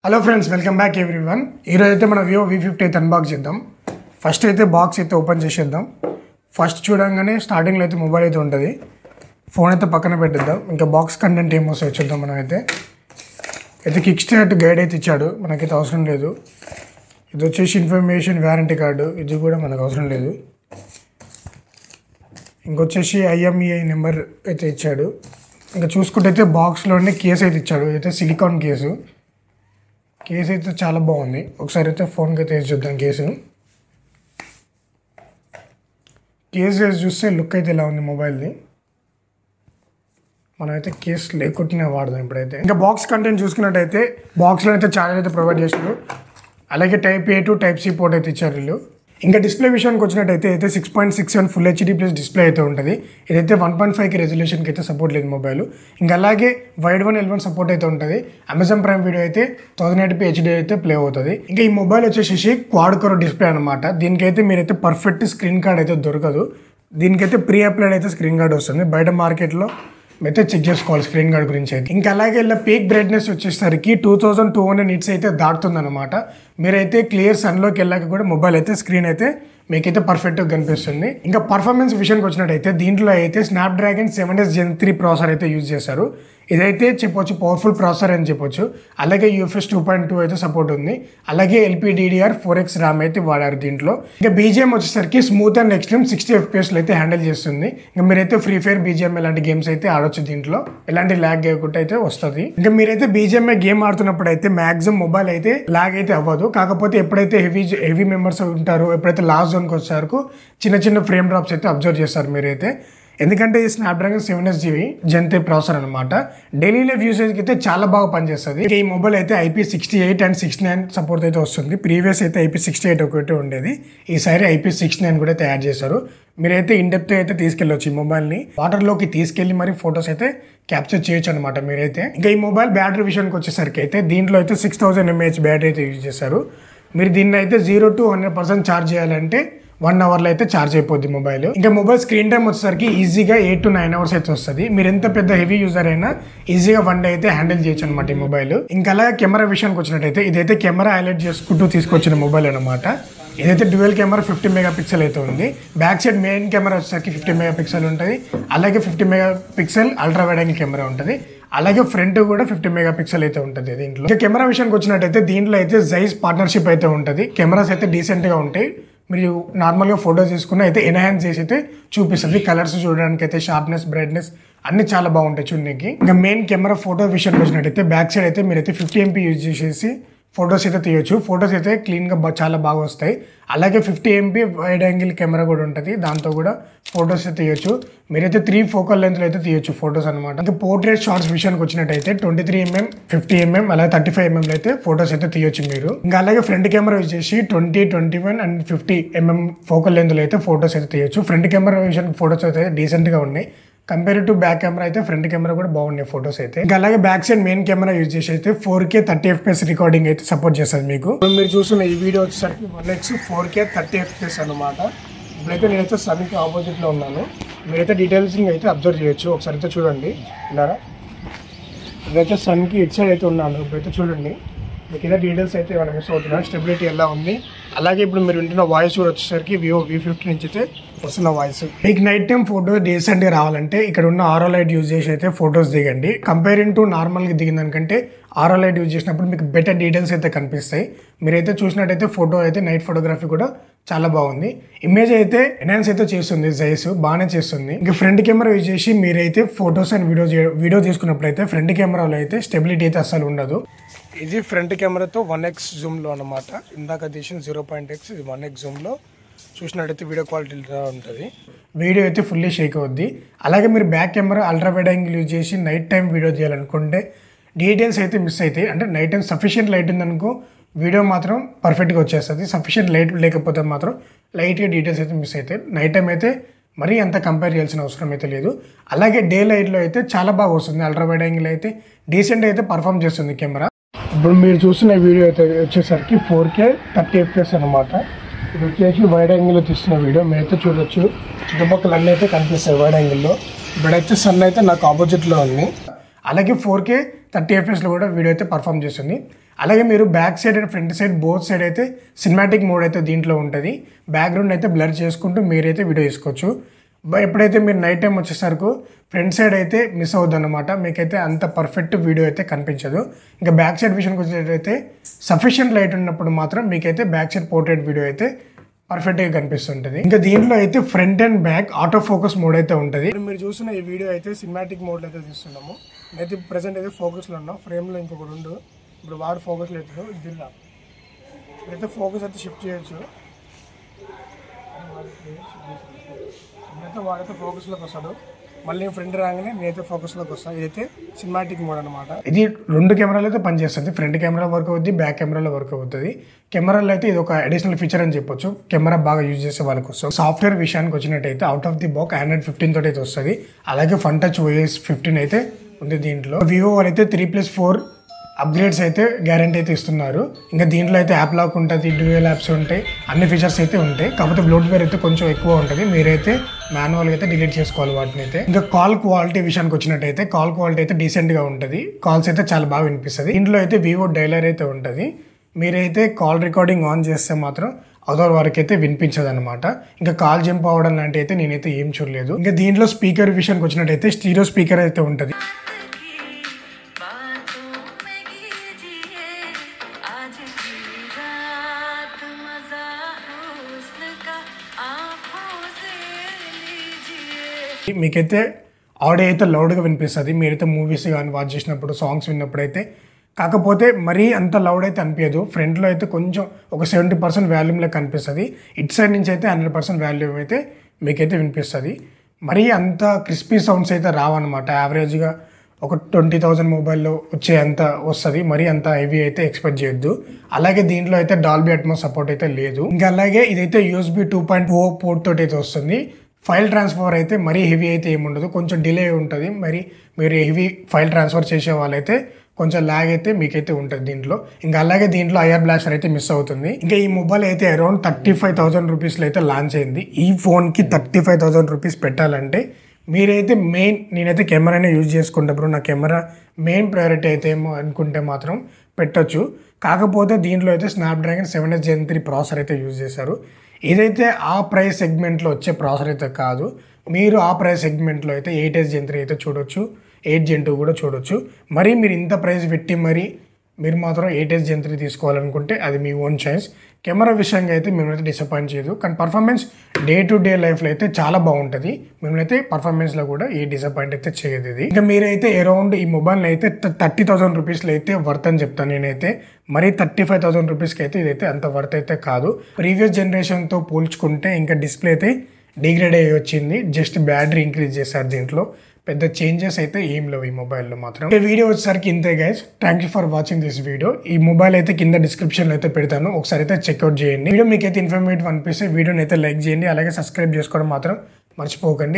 Hello friends, welcome back everyone. ఈరోజు అయితే మనం వివో V50 అయితే అన్బాక్స్ చేద్దాం. ఫస్ట్ అయితే బాక్స్ అయితే ఓపెన్ చేసేద్దాం. ఫస్ట్ చూడంగానే స్టార్టింగ్లో అయితే మొబైల్ అయితే ఉంటుంది. ఫోన్ అయితే పక్కన పెట్టేద్దాం. ఇంకా బాక్స్ కంటెంట్ ఏమో చూద్దాం. మనం అయితే కిక్ స్టార్ట్ గైడ్ అయితే ఇచ్చాడు, మనకైతే అవసరం లేదు. ఇది వచ్చేసి ఇన్ఫర్మేషన్ వారంటీ కార్డు, ఇది కూడా మనకు అవసరం లేదు. ఇంకొచ్చేసి IMEI నెంబర్ అయితే ఇచ్చాడు. ఇంకా చూసుకుంటే అయితే బాక్స్లోనే కేసు అయితే ఇచ్చాడు. అయితే సిలికాన్ కేసు అయితే చాలా బాగుంది. ఒకసారి అయితే ఫోన్కి అయితే వేసి చూద్దాం. కేసు వేసి చూస్తే లుక్ అయితే ఇలా ఉంది మొబైల్ది. మనం అయితే కేసు లేకుండానే వాడదాం ఇప్పుడైతే. ఇంకా బాక్స్ కంటెంట్ చూసుకున్నట్టయితే బాక్స్లో అయితే ఛార్జర్ అయితే ప్రొవైడ్ చేశారు. అలాగే Type A to Type C port అయితే ఇచ్చారు వీళ్ళు. ఇంకా డిస్ప్లే విషయానికి వచ్చినట్టయితే 6.67 ఫుల్ HD ప్లస్ డిస్ప్లే అయితే ఉంటుంది. ఇదైతే 1.5K రెజల్యూషన్కి అయితే సపోర్ట్ లేదు మొబైల్. ఇంకా అలాగే వైడ్ 1L1 సపోర్ట్ అయితే ఉంటుంది. అమెజాన్ ప్రైమ్ వీడియో అయితే 1080p HD అయితే ప్లే అవుతుంది. ఇంకా ఈ మొబైల్ వచ్చేసి క్వాడ్ కోర్ డిస్ప్లే అనమాట. దీనికైతే మీరైతే పర్ఫెక్ట్ స్క్రీన్ కార్డ్ అయితే దొరకదు. దీనికైతే ప్రీ అప్లైడ్ అయితే స్క్రీన్ కార్డ్ వస్తుంది. బయట మార్కెట్లో అయితే చెక్ చేసుకోవాలి స్క్రీన్ గార్డ్ గురించి అయితే. ఇంకా అలాగే ఇలా పీక్ బ్రైట్నెస్ వచ్చేసరికి 2200 నిట్స్ అయితే దాటుతుంది అనమాట. మీరైతే క్లియర్ సన్లోకి వెళ్ళాక కూడా మొబైల్ అయితే స్క్రీన్ అయితే మీకైతే పర్ఫెక్ట్గా కనిపిస్తుంది. ఇంకా పర్ఫార్మెన్స్ విషయానికి వచ్చినట్టయితే దీంట్లో అయితే స్నాప్డ్రాగన్ 7S Gen 3 ప్రాసెసర్ అయితే యూజ్ చేశారు. ఇదైతే చెప్పొచ్చు పవర్ఫుల్ ప్రాసెసర్ అని చెప్పొచ్చు. అలాగే UFS 2.2 అయితే సపోర్ట్ ఉంది. అలాగే LPDDR4X ర్యామ్ అయితే వాడారు దీంట్లో. ఇంకా BGM వచ్చేసరికి స్మూత్ అండ్ ఎక్స్ట్రీమ్ 60 FPS అయితే హ్యాండిల్ చేస్తుంది. ఇంకా మీరైతే ఫ్రీ ఫైర్ BGM ఇలాంటి గేమ్స్ అయితే ఆడొచ్చు. దీంట్లో ఎలాంటి ల్యాగ్ చేయకుండా అయితే వస్తుంది. ఇంకా మీరైతే BGM గేమ్ ఆడుతున్నప్పుడు అయితే మాక్సిమం మొబైల్ అయితే ల్యాగ్ అయితే అవ్వదు. కాకపోతే ఎప్పుడైతే హెవీ మెంబర్స్ ఉంటారో, ఎప్పుడైతే లాస్ట్ జోన్కి వచ్చేసరికి చిన్న ఫ్రేమ్ డ్రాప్స్ అయితే అబ్జర్వ్ చేస్తారు మీరైతే. ఎందుకంటే ఈ స్నాప్డ్రాగన్ 7S Gen 3 ప్రాసెసర్ అనమాట. డైలీ లైఫ్ యూసేజ్కి అయితే చాలా బాగా పనిచేస్తుంది. ఈ మొబైల్ అయితే IP68 and 69 సపోర్ట్ అయితే వస్తుంది. ప్రీవియస్ అయితే IP68 ఒకటి ఉండేది. ఈసారి IP69 కూడా తయారు చేశారు. మీరైతే ఇన్డెప్త్ అయితే తీసుకెళ్ళొచ్చు ఈ మొబైల్ని. వాటర్లోకి తీసుకెళ్ళి మరి ఫొటోస్ అయితే క్యాప్చర్ చేయొచ్చు అనమాట మీరైతే. ఇంకా ఈ మొబైల్ బ్యాటరీ విషయానికి వచ్చేసరికి అయితే దీంట్లో అయితే 6000 mAh బ్యాటరీ అయితే యూజ్ చేశారు. మీరు దీన్ని అయితే 0 to 100% ఛార్జ్ చేయాలంటే 1 అవర్లో అయితే ఛార్జ్ అయిపోద్ది మొబైల్. ఇంకా మొబైల్ స్క్రీన్ టైం వచ్చేసరికి ఈజీగా 8 to 9 అవర్స్ అయితే వస్తుంది. మీరు ఎంత పెద్ద హెవీ యూజర్ అయినా ఈజీగా 1 డే అయితే హ్యాండిల్ చేయొచ్చు అనమాట ఈ మొబైల్. ఇంకా అలాగే కెమెరా విషయానికి వచ్చినట్టయితే ఇదైతే కెమెరా హైలైట్ చేసుకుంటూ తీసుకొచ్చిన మొబైల్ అనమాట. ఇదైతే డ్యూయల్ కెమెరా 50 మెగాపిక్సెల్ అయితే ఉంది. బ్యాక్ సైడ్ మెయిన్ కెమెరా వచ్చేసరికి 50 మెగాపిక్సెల్ ఉంటుంది. అలాగే 50 megapixel ultra wide angle camera ఉంటుంది. అలాగే ఫ్రంట్ కూడా 50 మెగాపిక్సెల్ అయితే ఉంటుంది దీంట్లో. ఇంకా కెమెరా విషయానికి వచ్చినట్టయితే దీంట్లో అయితే జైస్ పార్ట్నర్షిప్ అయితే ఉంటుంది. కెమెరాస్ అయితే డీసెంట్గా ఉంటాయి. మీరు నార్మల్గా ఫోటోస్ తీసుకుని అయితే ఎన్హాన్స్ చేసి అయితే చూపిస్తుంది. కలర్స్ చూడడానికి అయితే షార్ప్నెస్, బ్రైట్నెస్ అన్ని చాలా బాగుంటాయి చూడడానికి. ఇంకా మెయిన్ కెమెరా ఫోటో విషయానికి వచ్చినట్టయితే బ్యాక్ సైడ్ అయితే మీరైతే 50 MP యూజ్ చేసేసి ఫొటోస్ అయితే తీయొచ్చు. ఫొటోస్ అయితే క్లీన్గా చాలా బాగా వస్తాయి. అలాగే 50 MP వైడ్ యాంగిల్ కెమెరా కూడా ఉంటుంది. దాంతో కూడా ఫొటోస్ అయితే తీయొచ్చు. మీరైతే 3 ఫోకల్ లెంత్లో అయితే తీయొచ్చు ఫొటోస్ అనమాట. ఇంకా పోర్ట్రేట్ షార్ట్స్ విషయానికి వచ్చినట్టయితే 23mm, 50mm అలాగే 35mm అయితే ఫొటోస్ అయితే తీయొచ్చు మీరు. ఇంకా అలాగే ఫ్రంట్ కెమెరా వచ్చేసి 20, 21 and 50mm ఫోకల్ లెంత్లో అయితే ఫొటోస్ అయితే తీయొచ్చు. ఫ్రంట్ కెమెరా విషయానికి ఫొటోస్ అయితే డీసెంట్గా ఉన్నాయి. కంపేర్ టు బ్యాక్ కెమెరా అయితే ఫ్రంట్ కెమెరా కూడా బాగున్నాయి ఫొటోస్ అయితే. ఇంకా అలాగే back side main camera use చేసి అయితే 4K 30 FPS రికార్డింగ్ అయితే సపోర్ట్ చేస్తుంది మీకు. మీరు చూస్తున్న ఈ వీడియో వచ్చేసరికి 1x 4K 30 FPS అనమాట. ఇప్పుడైతే నేనైతే సన్కి ఆపోజిట్లో ఉన్నాను. మీరైతే డీటెయిల్సింగ్ అయితే అబ్జర్వ్ చేయొచ్చు. ఒకసారి అయితే చూడండి. ఉన్నారా? ఇదైతే సన్కి ఇటు సైడ్ అయితే ఉన్నాను. ఇప్పుడైతే చూడండి మీకు ఏదో డీటెయిల్స్ అయితే ఏమైనా మిస్ అవుతున్నాను. స్టెబిలిటీ ఎలా ఉంది. అలాగే ఇప్పుడు మీరు వింటున్న వాయిస్ కూడా వచ్చేసరికి వివో V50 నుంచి అయితే వస్తున్న వాయిస్. మీకు నైట్ టైం ఫోటో డీసెంట్గా రావాలంటే ఇక్కడ ఉన్న ఆరో లైట్ యూజ్ చేసి అయితే ఫొటోస్ దిగండి. కంపేరింగ్ టు నార్మల్గా దిగిన దానికంటే ఆరో లైట్ యూజ్ చేసినప్పుడు మీకు బెటర్ డీటెయిల్స్ అయితే కనిపిస్తాయి. మీరైతే చూసినట్టయితే ఫోటో అయితే నైట్ ఫోటోగ్రఫీ కూడా చాలా బాగుంది. ఇమేజ్ అయితే ఎన్హాన్స్ అయితే చేస్తుంది. జైస్ బాగానే చేస్తుంది. ఇంకా ఫ్రంట్ కెమెరా యూజ్ చేసి మీరైతే ఫొటోస్ అండ్ వీడియో తీసుకున్నప్పుడు అయితే ఫ్రంట్ కెమెరాలో అయితే స్టెబిలిటీ అయితే అస్సలు ఉండదు. ఇది ఫ్రంట్ కెమెరాతో 1x జూమ్లో అనమాట. ఇందాక తీసిన 0.x, ఇది 1x జూమ్లో చూసినట్టయితే వీడియో క్వాలిటీ ఉంటుంది. వీడియో అయితే ఫుల్లీ షేక్ అవుద్ది. అలాగే మీరు back camera ultra wide angle use చేసి నైట్ టైం వీడియో చేయాలనుకుంటే డీటెయిల్స్ అయితే మిస్ అవుతాయి. అంటే నైట్ టైం సఫిషియెంట్ లైట్ ఉందనుకో వీడియో మాత్రం పర్ఫెక్ట్గా వచ్చేస్తుంది. సఫిషియెంట్ లైట్ లేకపోతే మాత్రం లైట్గా డీటెయిల్స్ అయితే మిస్ అవుతాయి. నైట్ టైం అయితే మరీ అంత కంపేర్ చేయాల్సిన అవసరం అయితే లేదు. అలాగే డే లైట్లో అయితే చాలా బాగా వస్తుంది. అల్ట్రా వైడ్ యాంగిల్ అయితే డీసెంట్ అయితే పర్ఫామ్ చేస్తుంది కెమెరా. ఇప్పుడు మీరు చూస్తున్న వీడియో అయితే వచ్చేసరికి 4K 30 FPS అనమాట. ఇది వచ్చేసి వైడ్ యాంగిల్లో తీస్తున్న వీడియో. మీరైతే చూడొచ్చు చుట్టుపక్కల అన్నీ అయితే కనిపిస్తాయి వైడ్ యాంగిల్లో. ఇప్పుడైతే సన్ అయితే నాకు ఆపోజిట్లో ఉంది. అలాగే 4K 30 FPS కూడా వీడియో అయితే పర్ఫామ్ చేస్తుంది. అలాగే మీరు back side and front side both side అయితే సినిమాటిక్ మోడ్ అయితే దీంట్లో ఉంటుంది. బ్యాక్గ్రౌండ్ అయితే బ్లర్ చేసుకుంటూ మీరైతే వీడియో తీసుకోవచ్చు. ఎప్పుడైతే మీరు నైట్ టైం వచ్చేసరికి ఫ్రంట్ సైడ్ అయితే మిస్ అవుద్ది అనమాట, మీకైతే అంత పర్ఫెక్ట్ వీడియో అయితే కనిపించదు. ఇంకా బ్యాక్ సైడ్ విషయానికి వచ్చేటైతే సఫిషియంట్ లైట్ ఉన్నప్పుడు మాత్రం మీకైతే బ్యాక్ సైడ్ పోర్ట్రేట్ వీడియో అయితే పర్ఫెక్ట్గా కనిపిస్తుంటుంది. ఇంకా దీంట్లో అయితే front and back auto focus mode అయితే ఉంటుంది. మీరు చూసిన ఈ వీడియో అయితే సినిమాటిక్ మోడ్లో అయితే తీస్తున్నాము. అయితే ప్రెసెంట్ అయితే ఫోకస్లో ఉన్నాం, ఫ్రేమ్లో ఇంకొకటి ఉండు. ఇప్పుడు వాడు ఫోకస్లో అవుతుంది, దీనిలో ఇప్పుడైతే ఫోకస్ అయితే షిఫ్ట్ చేయొచ్చు. వాడైతే ఫోకస్లోకి వస్తాడు, మళ్ళీ ఫ్రంట్ రాగానే నేనైతే ఫోకస్లోకి వస్తాను. ఇదైతే సినిమాటిక్ మోడ్ అనమాట. ఇది 2 కెమెరాలు అయితే పనిచేస్తుంది. ఫ్రంట్ కెమెరా వర్క్ అవుద్ది, బ్యాక్ కెమెరాలో వర్క్ అవుతుంది. కెమెరాలో అయితే ఇది ఒక అడిషనల్ ఫీచర్ అని చెప్పొచ్చు, కెమెరా బాగా యూజ్ చేసే వాళ్ళకి వస్తుంది. సాఫ్ట్వేర్ విషయానికి వచ్చినట్టయితే out of the box Android 15 తోటి అయితే వస్తుంది. అలాగే ఫన్ టచ్ OS 15 అయితే ఉంది దీంట్లో. వివో వాళ్ళు అయితే 3+4 అప్గ్రేడ్స్ అయితే గ్యారంటీ అయితే ఇస్తున్నారు. ఇంకా దీంట్లో అయితే యాప్ లాక్ ఉంటుంది, డ్యూయల్ యాప్స్ ఉంటాయి, అన్ని ఫీచర్స్ అయితే ఉంటాయి. కాకపోతే బ్లోట్వేర్ అయితే కొంచెం ఎక్కువ ఉంటుంది, మీరైతే మాన్యువల్గా అయితే డిలీట్ చేసుకోవాలి వాటిని అయితే. ఇంకా కాల్ క్వాలిటీ విషయానికి వచ్చినట్టయితే కాల్ క్వాలిటీ అయితే డీసెంట్గా ఉంటుంది, కాల్స్ అయితే చాలా బాగా వినిపిస్తుంది. ఇంట్లో అయితే వివో డైలర్ అయితే ఉంటుంది, మీరైతే కాల్ రికార్డింగ్ ఆన్ చేస్తే మాత్రం అదర్ వరకు అయితే వినిపించదు అనమాట. ఇంకా కాల్ జంప్ అవ్వడం లాంటి అయితే నేనైతే ఏం చూడలేదు. ఇంకా దీంట్లో స్పీకర్ విషయానికి వచ్చినట్టయితే స్టీరియో స్పీకర్ అయితే ఉంటుంది. మీకైతే ఆడియో అయితే లౌడ్గా వినిపిస్తుంది, మీరైతే మూవీస్ కానీ వాచ్ చేసినప్పుడు, సాంగ్స్ విన్నప్పుడు అయితే. కాకపోతే మరీ అంత లౌడ్ అయితే అనిపించదు. ఫ్రంట్లో అయితే కొంచెం ఒక 70% వాల్యూమ్లో కనిపిస్తుంది, ఇటు సైడ్ నుంచి అయితే 100% వాల్యూమ్ అయితే మీకైతే వినిపిస్తుంది. మరీ అంత క్రిస్పీ సౌండ్స్ అయితే రావన్నమాట. యావరేజ్గా ఒక 20,000 మొబైల్లో వచ్చే అంత వస్తుంది, మరీ అంత హెవీ అయితే ఎక్స్పెక్ట్ చేయొద్దు. అలాగే దీంట్లో అయితే డాల్బీ అట్మోస్ సపోర్ట్ అయితే లేదు. ఇంకా అలాగే ఇదైతే USB 2.0 పోర్ట్ తోటి అయితే వస్తుంది. ఫైల్ ట్రాన్స్ఫర్ అయితే మరీ హెవీ అయితే ఏముండదు, కొంచెం డిలే ఉంటుంది. మరి మీరు హెవీ ఫైల్ ట్రాన్స్ఫర్ చేసే వాళ్ళైతే కొంచెం ల్యాగ్ అయితే మీకైతే ఉంటుంది దీంట్లో. ఇంకా అలాగే దీంట్లో IR బ్లాస్టర్ అయితే మిస్ అవుతుంది. ఇంకా ఈ మొబైల్ అయితే అరౌండ్ 35,000 రూపీస్లో అయితే లాంచ్ అయింది. ఈ ఫోన్కి 35,000 రూపీస్ పెట్టాలంటే మీరైతే నేనైతే కెమెరానే యూజ్ చేసుకుంటా బ్రో, నా కెమెరా మెయిన్ ప్రయారిటీ అయితే ఏమో అనుకుంటే మాత్రం పెట్టొచ్చు. కాకపోతే దీంట్లో అయితే స్నాప్డ్రాగన్ 7S Gen 3 ప్రాసెసర్ అయితే యూజ్ చేశారు. ఇదైతే ఆ ప్రైస్ సెగ్మెంట్లో వచ్చే ప్రాసెసర్ అయితే కాదు. మీరు ఆ ప్రైస్ సెగ్మెంట్లో అయితే 8S Gen 3 అయితే చూడొచ్చు, 8 Gen 2 కూడా చూడొచ్చు. మరి మీరు ఇంత ప్రైస్ పెట్టి మీరు మాత్రం 8S Gen 3 తీసుకోవాలనుకుంటే అది మీ ఓన్ చాయిస్. కెమెరా విషయంగా అయితే మిమ్మల్ని డిసప్పాయింట్ చేయదు, కానీ పర్ఫార్మెన్స్ డే టు డే లైఫ్లో అయితే చాలా బాగుంటుంది. మిమ్మల్ని అయితే పర్ఫార్మెన్స్లో కూడా ఏ డిసప్పాయింట్ అయితే చేయదు ఇది. ఇంకా మీరైతే అరౌండ్ ఈ మొబైల్ని అయితే 30,000 రూపీస్లో అయితే వర్త్ అని చెప్తాను నేనైతే. మరి 35,000 రూపీస్కి అయితే ఇదైతే అంత వర్త్ అయితే కాదు. ప్రీవియస్ జనరేషన్తో పోల్చుకుంటే ఇంకా డిస్ప్లే అయితే డిగ్రేడ్ అయ్యి వచ్చింది, జస్ట్ బ్యాటరీ ఇంక్రీజ్ చేశారు. దీంట్లో పెద్ద చేంజెస్ అయితే ఏం లేవు ఈ మొబైల్లో మాత్రం. ఈ వీడియో వచ్చేసరికి ఇంతే guys, thank you for watching this video. ఈ మొబైల్ అయితే కింద డిస్క్రిప్షన్లో అయితే పెడతాను, ఒకసారి అయితే చెక్అవుట్ చేయండి. వీడియో మీకు అయితే ఇన్ఫర్మేటివ్ అనిపిస్తే వీడియోని అయితే లైక్ చేయండి, అలాగే సబ్స్క్రైబ్ చేసుకోవడం మాత్రం మర్చిపోకండి.